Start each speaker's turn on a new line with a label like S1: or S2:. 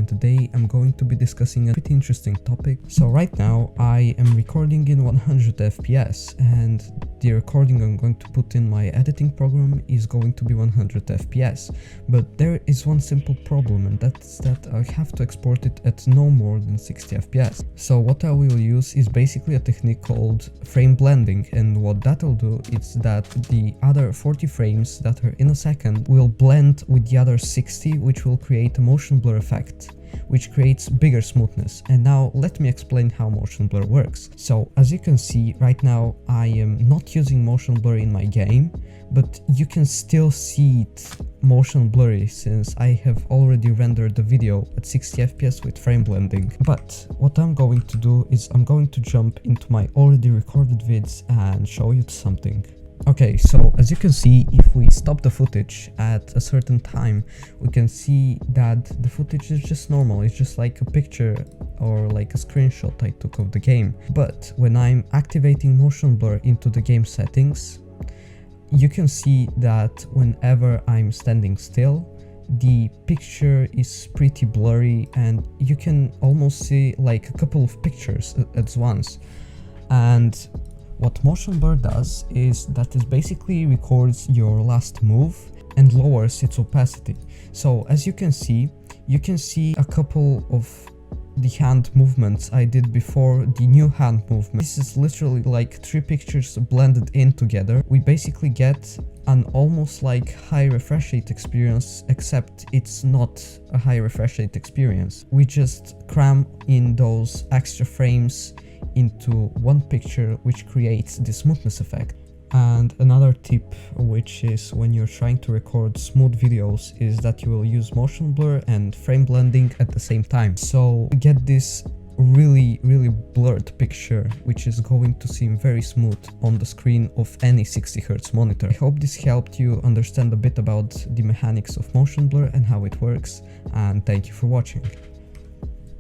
S1: and today I'm going to be discussing a pretty interesting topic. So right now I am recording in 100 FPS and the recording I'm going to put in my editing program is going to be 100 FPS. But there is one simple problem, and that's that I have to export it at no more than 60 FPS. So what I will use is basically a technique called frame blending, and what that'll do is that the other 40 frames that are in a second will blend with the other 60, which will create a motion blur effect, which creates bigger smoothness. And now let me explain how motion blur works. So as you can see right now, I am not using motion blur in my game, but you can still see it motion blurry since I have already rendered the video at 60 FPS with frame blending. But what I'm going to do is I'm going to jump into my already recorded vids and show you something. Okay, so as you can see, if we stop the footage at a certain time, we can see that the footage is just normal. It's just like a picture or like a screenshot I took of the game. But when I'm activating motion blur into the game settings, you can see that whenever I'm standing still, the picture is pretty blurry and you can almost see like a couple of pictures at once. And what motion blur does is that it basically records your last move and lowers its opacity. So as you can see a couple of the hand movements I did before the new hand movement. This is literally like 3 pictures blended in together. We basically get an almost like high refresh rate experience, except it's not a high refresh rate experience. We just cram in those extra frames into one picture, which creates the smoothness effect. And another tip, which is when you're trying to record smooth videos, is that you will use motion blur and frame blending at the same time. So you get this really blurred picture, which is going to seem very smooth on the screen of any 60Hz monitor. I hope this helped you understand a bit about the mechanics of motion blur and how it works, and thank you for watching.